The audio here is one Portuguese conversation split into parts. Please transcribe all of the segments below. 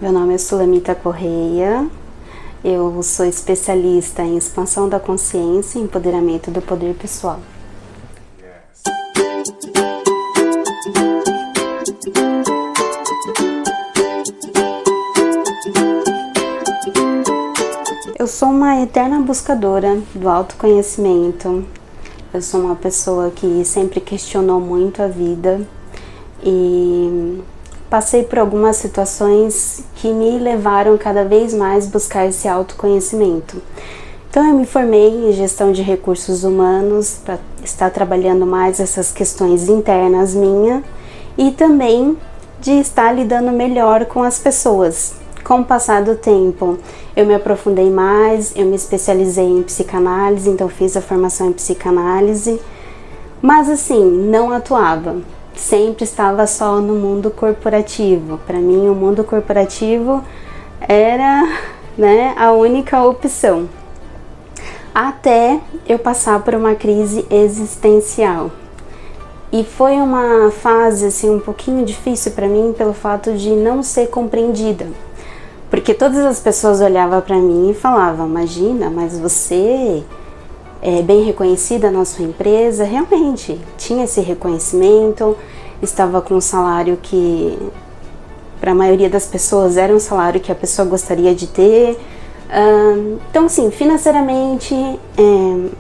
Meu nome é Sulamita Correia, eu sou especialista em expansão da consciência e empoderamento do poder pessoal. Eu sou uma eterna buscadora do autoconhecimento. Eu sou uma pessoa que sempre questionou muito a vida e passei por algumas situações que me levaram cada vez mais a buscar esse autoconhecimento. Então eu me formei em gestão de recursos humanos para estar trabalhando mais essas questões internas minhas e também de estar lidando melhor com as pessoas. Com o passar do tempo, eu me aprofundei mais, eu me especializei em psicanálise, então fiz a formação em psicanálise, mas assim, não atuava. Sempre estava só no mundo corporativo. Para mim, o mundo corporativo era, a única opção. Até eu passar por uma crise existencial. E foi uma fase assim um pouquinho difícil para mim pelo fato de não ser compreendida. Porque todas as pessoas olhavam para mim e falavam: "Imagina, mas você é bem reconhecida na sua empresa". Realmente tinha esse reconhecimento, estava com um salário que para a maioria das pessoas era um salário que a pessoa gostaria de ter. Então assim, financeiramente,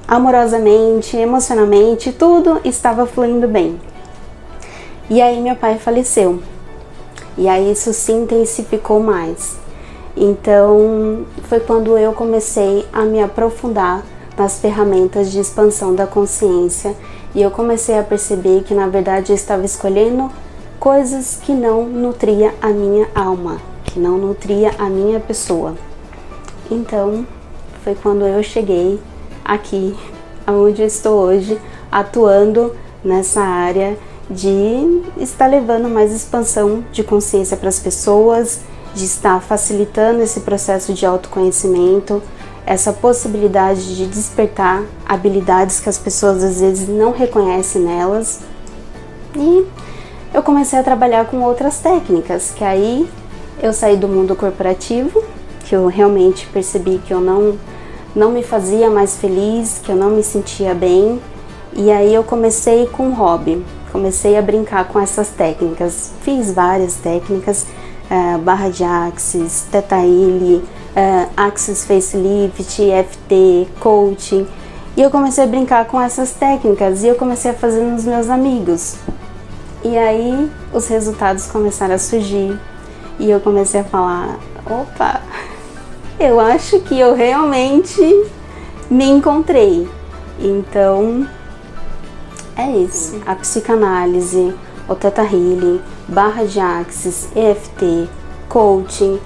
amorosamente, emocionalmente, tudo estava fluindo bem. E aí meu pai faleceu, e aí isso se intensificou mais. Então foi quando eu comecei a me aprofundar nas ferramentas de expansão da consciência e eu comecei a perceber que na verdade eu estava escolhendo coisas que não nutria a minha alma, que não nutria a minha pessoa. Então foi quando eu cheguei aqui, onde eu estou hoje, atuando nessa área de estar levando mais expansão de consciência para as pessoas, de estar facilitando esse processo de autoconhecimento, essa possibilidade de despertar habilidades que as pessoas às vezes não reconhecem nelas. E eu comecei a trabalhar com outras técnicas, que aí eu saí do mundo corporativo, que eu realmente percebi que eu não me fazia mais feliz, que eu não me sentia bem, e aí eu comecei com um hobby, comecei a brincar com essas técnicas, fiz várias técnicas, barra de Axis, Theta Healing, Axis Facelift, EFT, Coaching, e eu comecei a brincar com essas técnicas e eu comecei a fazer nos meus amigos. E aí os resultados começaram a surgir e eu comecei a falar: opa, eu acho que eu realmente me encontrei. Então é isso, a psicanálise, o Theta Healing, barra de Axis, EFT, Coaching,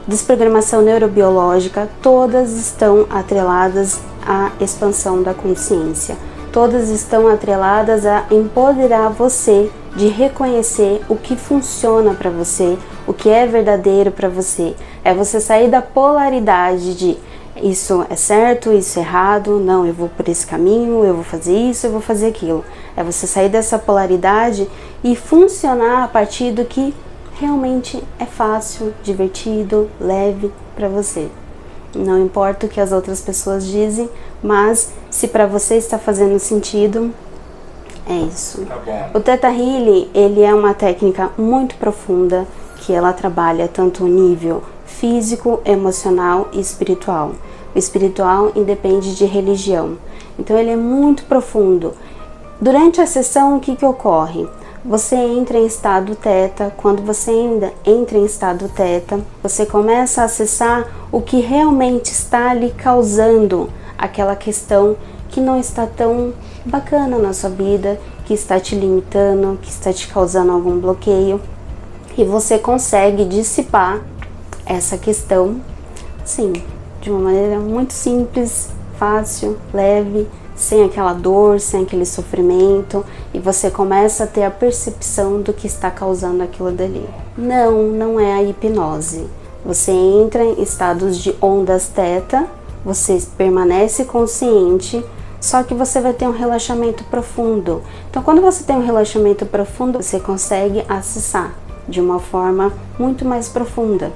desprogramação neurobiológica, todas estão atreladas à expansão da consciência. Todas estão atreladas a empoderar você de reconhecer o que funciona para você, o que é verdadeiro para você. É você sair da polaridade de isso é certo, isso é errado, não, eu vou por esse caminho, eu vou fazer isso, eu vou fazer aquilo. É você sair dessa polaridade e funcionar a partir do que realmente é fácil, divertido, leve para você. Não importa o que as outras pessoas dizem, mas se para você está fazendo sentido, é isso. Tá bom. O Theta Healing, ele é uma técnica muito profunda, que ela trabalha tanto o nível físico, emocional e espiritual. O espiritual independe de religião. Então ele é muito profundo. Durante a sessão, o que ocorre? Você entra em estado Theta. Quando você ainda entra em estado Theta, você começa a acessar o que realmente está lhe causando aquela questão que não está tão bacana na sua vida, que está te limitando, que está te causando algum bloqueio. E você consegue dissipar essa questão, sim, de uma maneira muito simples, fácil, leve, sem aquela dor, sem aquele sofrimento, e você começa a ter a percepção do que está causando aquilo dali. Não é a hipnose. Você entra em estados de ondas Theta, você permanece consciente, só que você vai ter um relaxamento profundo. Então, quando você tem um relaxamento profundo, você consegue acessar de uma forma muito mais profunda.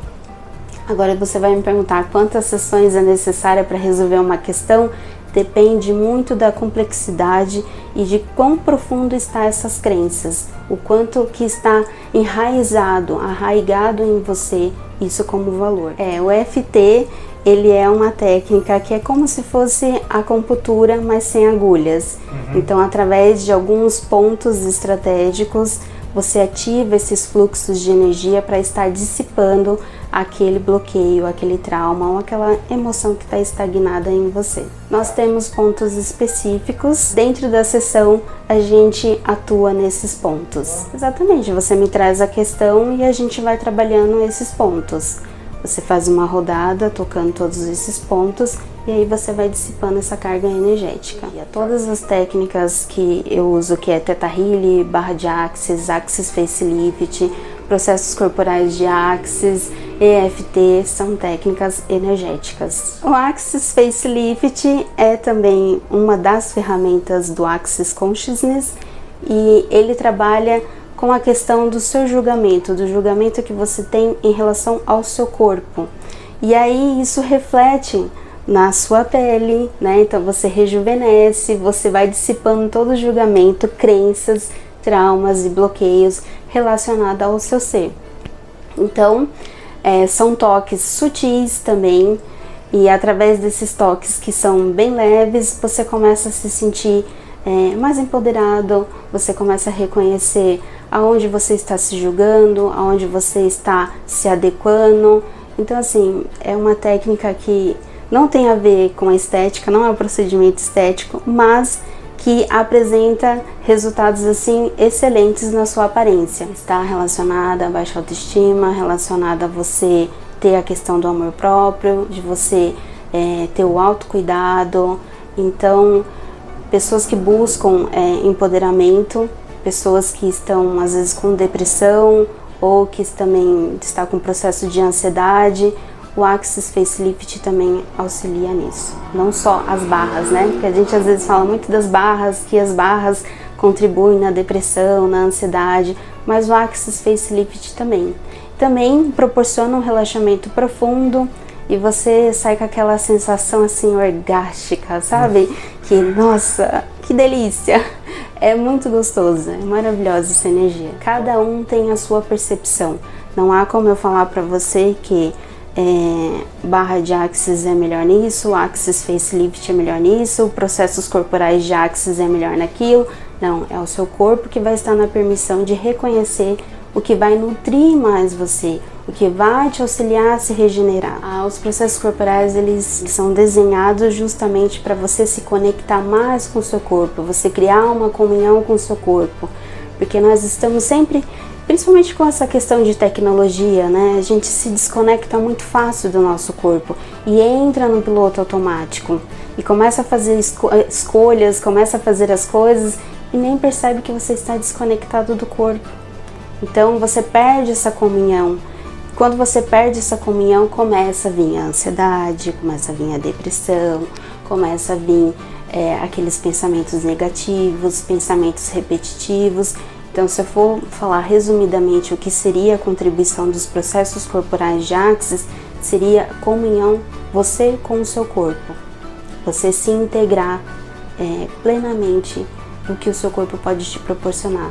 Agora você vai me perguntar quantas sessões é necessária para resolver uma questão? Depende muito da complexidade e de quão profundo está essas crenças, o quanto que está arraigado em você isso como valor. O EFT, ele é uma técnica que é como se fosse a acupuntura, mas sem agulhas. Então, através de alguns pontos estratégicos, você ativa esses fluxos de energia para estar dissipando aquele bloqueio, aquele trauma ou aquela emoção que está estagnada em você. Nós temos pontos específicos. Dentro da sessão, a gente atua nesses pontos. Exatamente, você me traz a questão e a gente vai trabalhando esses pontos. Você faz uma rodada tocando todos esses pontos e aí você vai dissipando essa carga energética. E todas as técnicas que eu uso, que é Theta Healing, barra de Axis, Axis Facelift, processos corporais de Axis, EFT, são técnicas energéticas. O Axis Facelift é também uma das ferramentas do Axis Consciousness e ele trabalha com a questão do seu julgamento, do julgamento que você tem em relação ao seu corpo. E aí isso reflete na sua pele, né? Então você rejuvenesce, você vai dissipando todo o julgamento, crenças, traumas e bloqueios relacionados ao seu ser. Então, são toques sutis também, e através desses toques que são bem leves, você começa a se sentir mais empoderado, você começa a reconhecer aonde você está se julgando, aonde você está se adequando. Então, assim, é uma técnica que não tem a ver com a estética, não é um procedimento estético, mas que apresenta resultados assim excelentes na sua aparência. Está relacionada a baixa autoestima, relacionada a você ter a questão do amor próprio, de você ter o autocuidado. Então, pessoas que buscam empoderamento, pessoas que estão às vezes com depressão ou que também está com processo de ansiedade, o Axis Facelift também auxilia nisso. Não só as barras, né? Porque a gente às vezes fala muito das barras, que as barras contribuem na depressão, na ansiedade, mas o Axis Facelift também. Também proporciona um relaxamento profundo e você sai com aquela sensação assim orgástica, sabe? Que, nossa, que delícia! É muito gostoso, é maravilhosa essa energia. Cada um tem a sua percepção. Não há como eu falar pra você que barra de Axis é melhor nisso, Axis Facelift é melhor nisso, processos corporais de Axis é melhor naquilo. Não, é o seu corpo que vai estar na permissão de reconhecer o que vai nutrir mais você, o que vai te auxiliar a se regenerar. Os processos corporais, eles são desenhados justamente para você se conectar mais com o seu corpo, você criar uma comunhão com o seu corpo, porque nós estamos sempre, principalmente com essa questão de tecnologia, né? A gente se desconecta muito fácil do nosso corpo e entra no piloto automático e começa a fazer escolhas, começa a fazer as coisas e nem percebe que você está desconectado do corpo. Então você perde essa comunhão. Quando você perde essa comunhão, começa a vir a ansiedade, começa a vir a depressão, começa a vir aqueles pensamentos negativos, pensamentos repetitivos. Então, se eu for falar resumidamente o que seria a contribuição dos processos corporais de Axis, seria a comunhão você com o seu corpo. Você se integrar plenamente no que o seu corpo pode te proporcionar.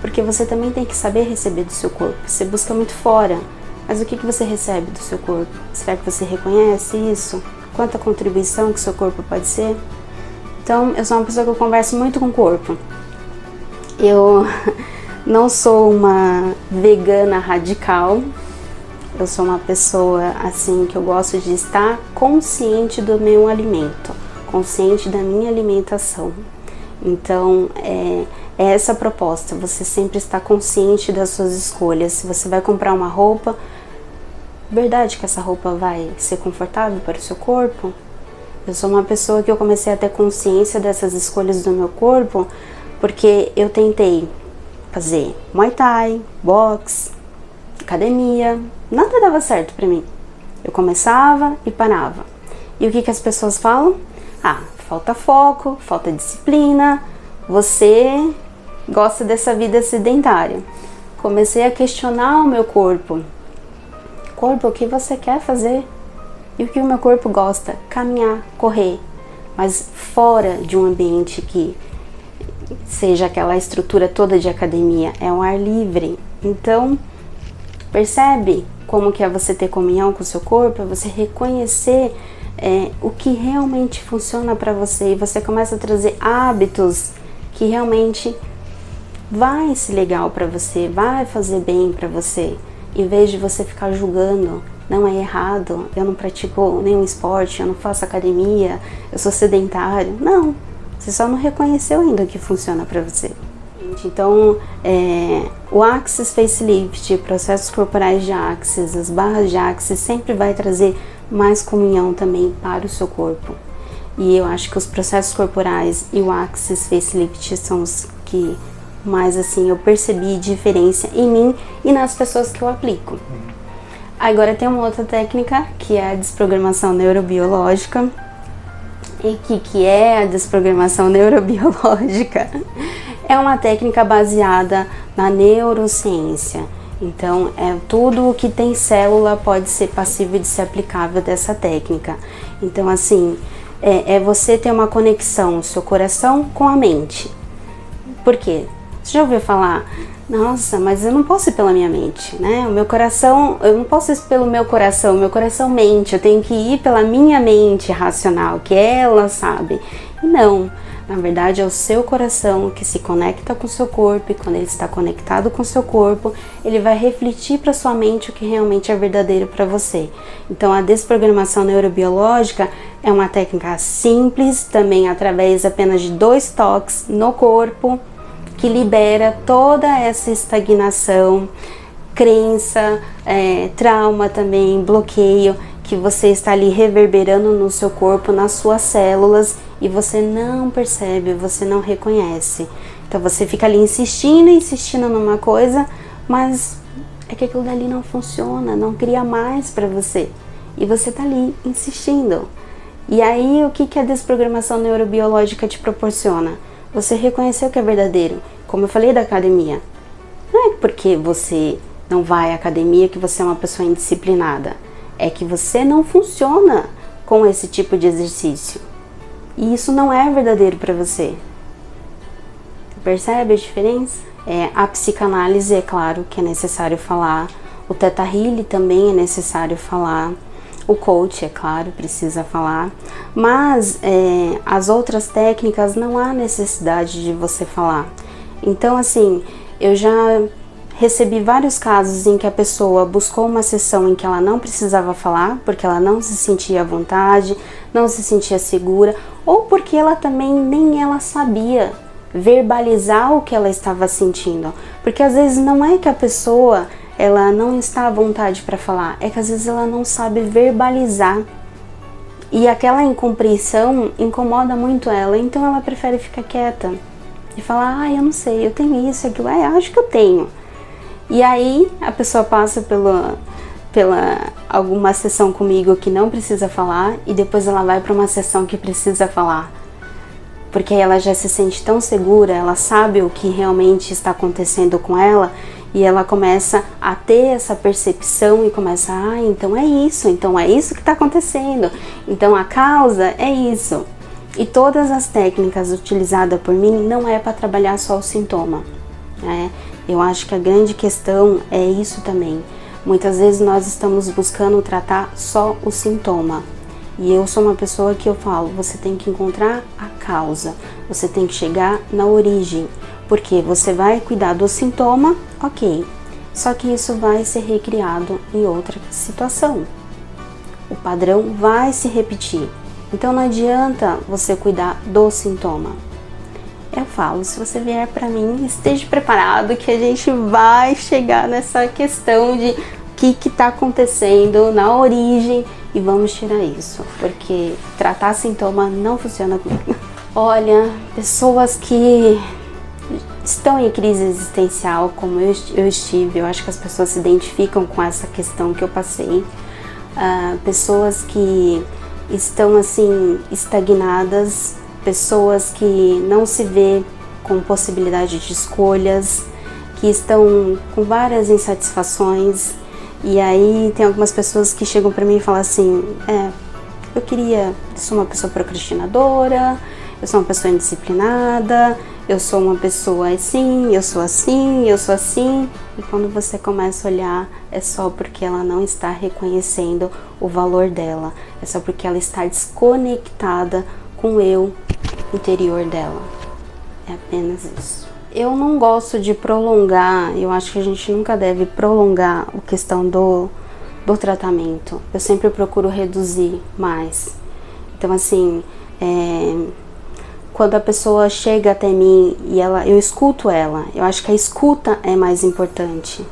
Porque você também tem que saber receber do seu corpo. Você busca muito fora, mas o que você recebe do seu corpo? Será que você reconhece isso? Quanta contribuição que o seu corpo pode ser? Então, eu sou uma pessoa que eu converso muito com o corpo. Eu não sou uma vegana radical. Eu sou uma pessoa assim que eu gosto de estar consciente do meu alimento, consciente da minha alimentação. Então, é essa a proposta, você sempre está consciente das suas escolhas. Se você vai comprar uma roupa, verdade que essa roupa vai ser confortável para o seu corpo? Eu sou uma pessoa que eu comecei a ter consciência dessas escolhas do meu corpo porque eu tentei fazer Muay Thai, boxe, academia, nada dava certo para mim. Eu começava e parava. E o que as pessoas falam? Falta foco, falta disciplina, você gosta dessa vida sedentária. Comecei a questionar o meu corpo. Corpo, o que você quer fazer? E o que o meu corpo gosta? Caminhar, correr, mas fora de um ambiente que seja aquela estrutura toda de academia, é um ar livre. Então, percebe como que é você ter comunhão com o seu corpo, é você reconhecer o que realmente funciona para você, e você começa a trazer hábitos que realmente vai ser legal para você, vai fazer bem para você, em vez de você ficar julgando. Não é errado, eu não pratico nenhum esporte, eu não faço academia, eu sou sedentário. Não, você só não reconheceu ainda o que funciona para você. Então, o Axis Facelift, processos corporais de Axis, as barras de Axis, sempre vai trazer mais comunhão também para o seu corpo. E eu acho que os processos corporais e o Axis Facelift são os que mais assim eu percebi diferença em mim e nas pessoas que eu aplico. Agora tem uma outra técnica que é a desprogramação neurobiológica. E o que é a desprogramação neurobiológica? É uma técnica baseada na neurociência. Então, tudo o que tem célula pode ser passível de ser aplicável dessa técnica. Então, assim, é você ter uma conexão, o seu coração com a mente. Por quê? Você já ouviu falar, nossa, mas eu não posso ir pela minha mente, né? O meu coração, eu não posso ir pelo meu coração mente, eu tenho que ir pela minha mente racional, que ela sabe. E não, na verdade é o seu coração que se conecta com o seu corpo, e quando ele está conectado com o seu corpo, ele vai refletir para sua mente o que realmente é verdadeiro para você. Então a desprogramação neurobiológica é uma técnica simples, também através apenas de 2 toques no corpo, que libera toda essa estagnação, crença, trauma também, bloqueio, que você está ali reverberando no seu corpo, nas suas células, e você não percebe, você não reconhece. Então você fica ali insistindo numa coisa, mas é que aquilo dali não funciona, não cria mais para você. E você tá ali insistindo. E aí o que a desprogramação neurobiológica te proporciona? Você reconhecer o que é verdadeiro. Como eu falei da academia, não é porque você não vai à academia que você é uma pessoa indisciplinada. É que você não funciona com esse tipo de exercício. E isso não é verdadeiro para você. Percebe a diferença? A psicanálise, é claro que é necessário falar. O Theta Healing também é necessário falar. O coach, é claro, precisa falar. Mas as outras técnicas não há necessidade de você falar. Então, assim, eu já recebi vários casos em que a pessoa buscou uma sessão em que ela não precisava falar, porque ela não se sentia à vontade, não se sentia segura, ou porque ela também nem ela sabia verbalizar o que ela estava sentindo. Porque às vezes não é que a pessoa ela não está à vontade para falar, é que às vezes ela não sabe verbalizar. E aquela incompreensão incomoda muito ela, então ela prefere ficar quieta e falar, eu não sei, eu tenho isso, aquilo, acho que eu tenho. E aí a pessoa passa pela alguma sessão comigo que não precisa falar, e depois ela vai para uma sessão que precisa falar. Porque ela já se sente tão segura, ela sabe o que realmente está acontecendo com ela, e ela começa a ter essa percepção e começa, então é isso que está acontecendo, então a causa é isso. E todas as técnicas utilizadas por mim não é para trabalhar só o sintoma, né? Eu acho que a grande questão é isso também. Muitas vezes nós estamos buscando tratar só o sintoma. E eu sou uma pessoa que eu falo, você tem que encontrar a causa, você tem que chegar na origem. Porque você vai cuidar do sintoma, ok. Só que isso vai ser recriado em outra situação. O padrão vai se repetir. Então não adianta você cuidar do sintoma. Eu falo, se você vier para mim, esteja preparado que a gente vai chegar nessa questão de o que está acontecendo na origem e vamos tirar isso, porque tratar sintoma não funciona comigo. Olha, pessoas que estão em crise existencial, como eu estive, eu acho que as pessoas se identificam com essa questão que eu passei. Pessoas que estão assim estagnadas, pessoas que não se vê com possibilidade de escolhas, que estão com várias insatisfações. E aí tem algumas pessoas que chegam para mim e falam assim, eu sou uma pessoa procrastinadora, eu sou uma pessoa indisciplinada, eu sou uma pessoa assim, eu sou assim, eu sou assim. E quando você começa a olhar, é só porque ela não está reconhecendo o valor dela, é só porque ela está desconectada com o eu interior dela. É apenas isso. Eu não gosto de prolongar, eu acho que a gente nunca deve prolongar a questão do tratamento. Eu sempre procuro reduzir mais. Então assim, quando a pessoa chega até mim e eu escuto ela, eu acho que a escuta é mais importante.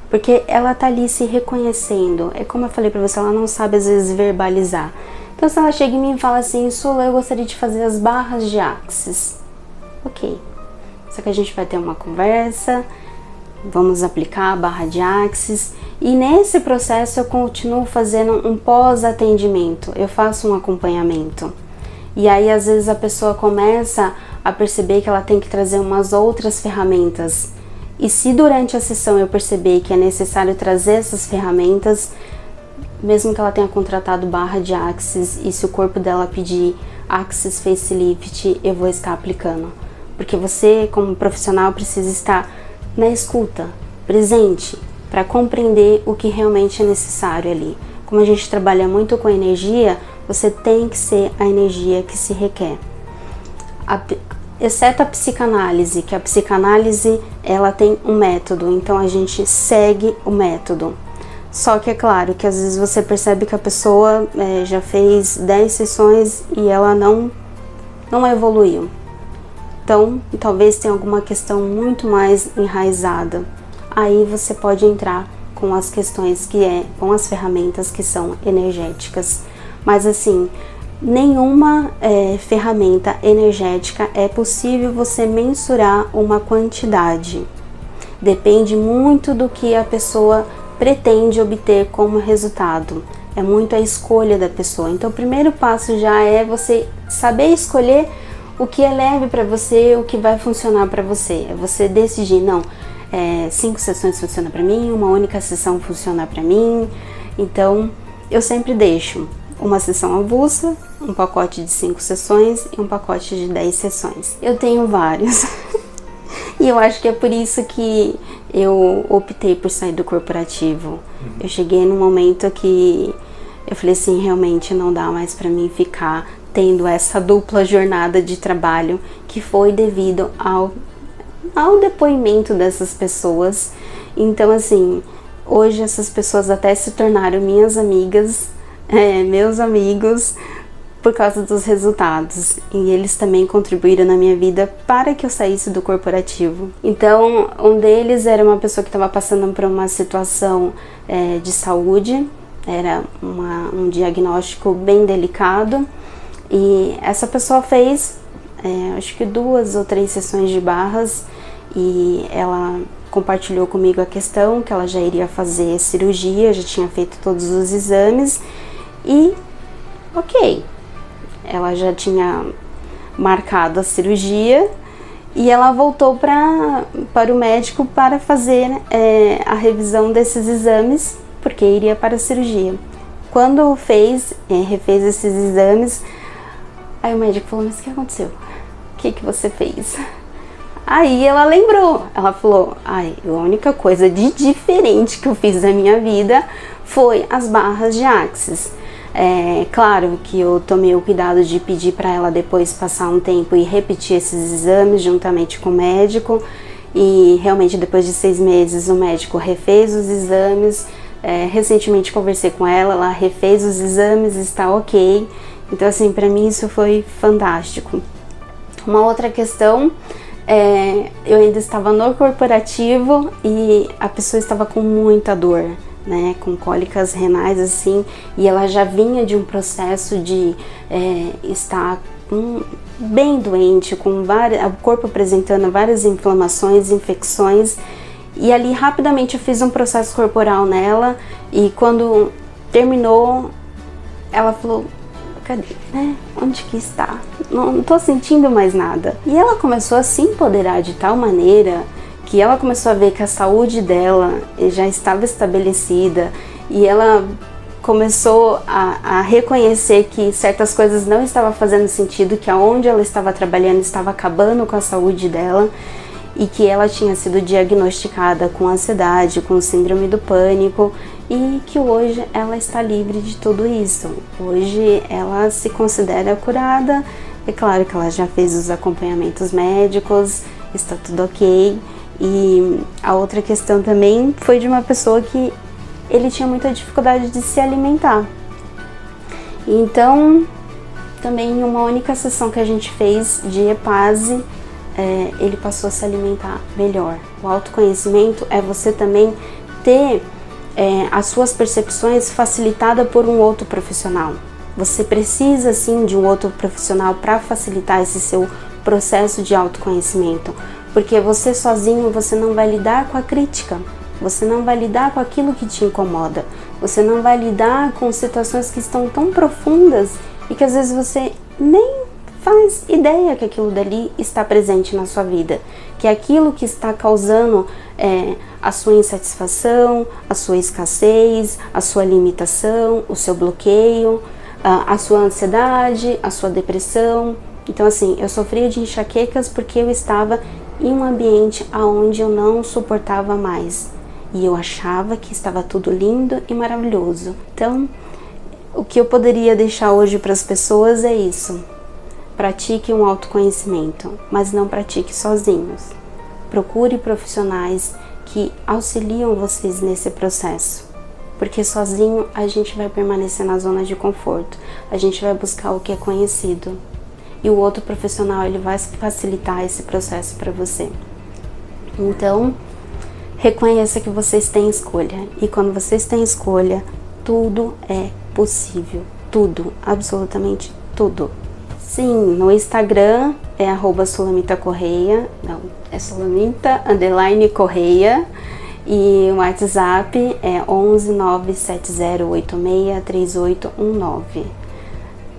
Porque ela tá ali se reconhecendo. É como eu falei pra você, ela não sabe às vezes verbalizar. Então se ela chega em mim e fala assim, Sula, eu gostaria de fazer as barras de Axis. Ok. Só que a gente vai ter uma conversa, vamos aplicar a barra de Axis. E nesse processo eu continuo fazendo um pós-atendimento. Eu faço um acompanhamento. E aí às vezes a pessoa começa a perceber que ela tem que trazer umas outras ferramentas. E se durante a sessão eu perceber que é necessário trazer essas ferramentas, mesmo que ela tenha contratado barra de Axis, e se o corpo dela pedir Axis Facelift, eu vou estar aplicando. Porque você, como profissional, precisa estar na escuta, presente, para compreender o que realmente é necessário ali. Como a gente trabalha muito com energia, você tem que ser a energia que se requer. Exceto a psicanálise, que a psicanálise ela tem um método, então a gente segue o método. Só que é claro que às vezes você percebe que a pessoa já fez 10 sessões e ela não evoluiu. Então, talvez tenha alguma questão muito mais enraizada. Aí você pode entrar com as questões com as ferramentas que são energéticas. Mas assim, nenhuma ferramenta energética é possível você mensurar uma quantidade. Depende muito do que a pessoa pretende obter como resultado. É muito a escolha da pessoa. Então, o primeiro passo já é você saber escolher o que é leve para você, o que vai funcionar para você. É você decidir, não, 5 sessões funciona para mim, uma única sessão funciona para mim. Então, eu sempre deixo uma sessão avulsa, um pacote de 5 sessões e um pacote de 10 sessões. Eu tenho vários. E eu acho que é por isso que eu optei por sair do corporativo. Eu cheguei num momento que eu falei assim, realmente não dá mais para mim ficar tendo essa dupla jornada de trabalho, que foi devido ao depoimento dessas pessoas. Então assim, hoje essas pessoas até se tornaram minhas amigas, meus amigos, por causa dos resultados, e eles também contribuíram na minha vida para que eu saísse do corporativo. Então, um deles era uma pessoa que estava passando por uma situação de saúde, era um diagnóstico bem delicado, e essa pessoa fez, acho que 2 ou 3 sessões de barras, e ela compartilhou comigo a questão que ela já iria fazer cirurgia, já tinha feito todos os exames, e ok, ela já tinha marcado a cirurgia e ela voltou para o médico para fazer a revisão desses exames, porque iria para a cirurgia. Quando refez esses exames, aí o médico falou, mas o que aconteceu? O que você fez? Aí ela lembrou, ela falou, a única coisa de diferente que eu fiz na minha vida foi as barras de Axis. Claro que eu tomei o cuidado de pedir para ela depois passar um tempo e repetir esses exames juntamente com o médico, e realmente depois de 6 meses o médico refez os exames. Recentemente conversei com ela refez os exames, está ok. Então assim, para mim isso foi fantástico. Uma outra questão, eu ainda estava no corporativo e a pessoa estava com muita dor, né, com cólicas renais assim, e ela já vinha de um processo de estar bem doente, com o corpo apresentando várias inflamações, infecções, e ali rapidamente eu fiz um processo corporal nela, e quando terminou, ela falou, cadê, né, onde que está? Não tô sentindo mais nada. E ela começou a se empoderar de tal maneira que ela começou a ver que a saúde dela já estava estabelecida e ela começou a reconhecer que certas coisas não estavam fazendo sentido, que aonde ela estava trabalhando estava acabando com a saúde dela e que ela tinha sido diagnosticada com ansiedade, com síndrome do pânico e que hoje ela está livre de tudo isso. Hoje ela se considera curada, é claro que ela já fez os acompanhamentos médicos, está tudo ok. E a outra questão também foi de uma pessoa que ele tinha muita dificuldade de se alimentar. Então, também em uma única sessão que a gente fez de EPASE, ele passou a se alimentar melhor. O autoconhecimento é você também ter as suas percepções facilitadas por um outro profissional. Você precisa sim de um outro profissional para facilitar esse seu processo de autoconhecimento, porque você sozinho você não vai lidar com a crítica, você não vai lidar com aquilo que te incomoda, você não vai lidar com situações que estão tão profundas e que às vezes você nem faz ideia que aquilo dali está presente na sua vida, que aquilo que está causando a sua insatisfação, a sua escassez, a sua limitação, o seu bloqueio, a sua ansiedade, a sua depressão. Então assim, eu sofria de enxaquecas porque eu estava em um ambiente onde eu não suportava mais e eu achava que estava tudo lindo e maravilhoso. Então, o que eu poderia deixar hoje para as pessoas é isso: pratique um autoconhecimento, mas não pratique sozinhos. Procure profissionais que auxiliam vocês nesse processo, porque sozinho a gente vai permanecer na zona de conforto, a gente vai buscar o que é conhecido. E o outro profissional ele vai facilitar esse processo para você. Então, reconheça que vocês têm escolha. E quando vocês têm escolha, tudo é possível. Tudo, absolutamente tudo. Sim, no Instagram é @sulamitacorreia, não, é sulamita_correia. E o WhatsApp é 11 97086 3819.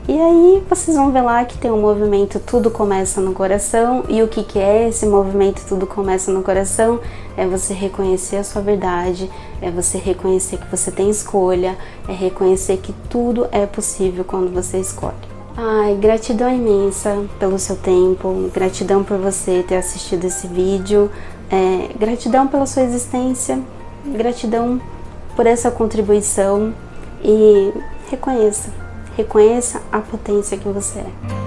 E aí vocês vão ver lá que tem um movimento Tudo Começa no Coração. E o que é esse movimento Tudo Começa no Coração? É você reconhecer a sua verdade, é você reconhecer que você tem escolha, é reconhecer que tudo é possível quando você escolhe. Ai, gratidão imensa pelo seu tempo, gratidão por você ter assistido esse vídeo, gratidão pela sua existência, gratidão por essa contribuição e reconheça a potência que você é.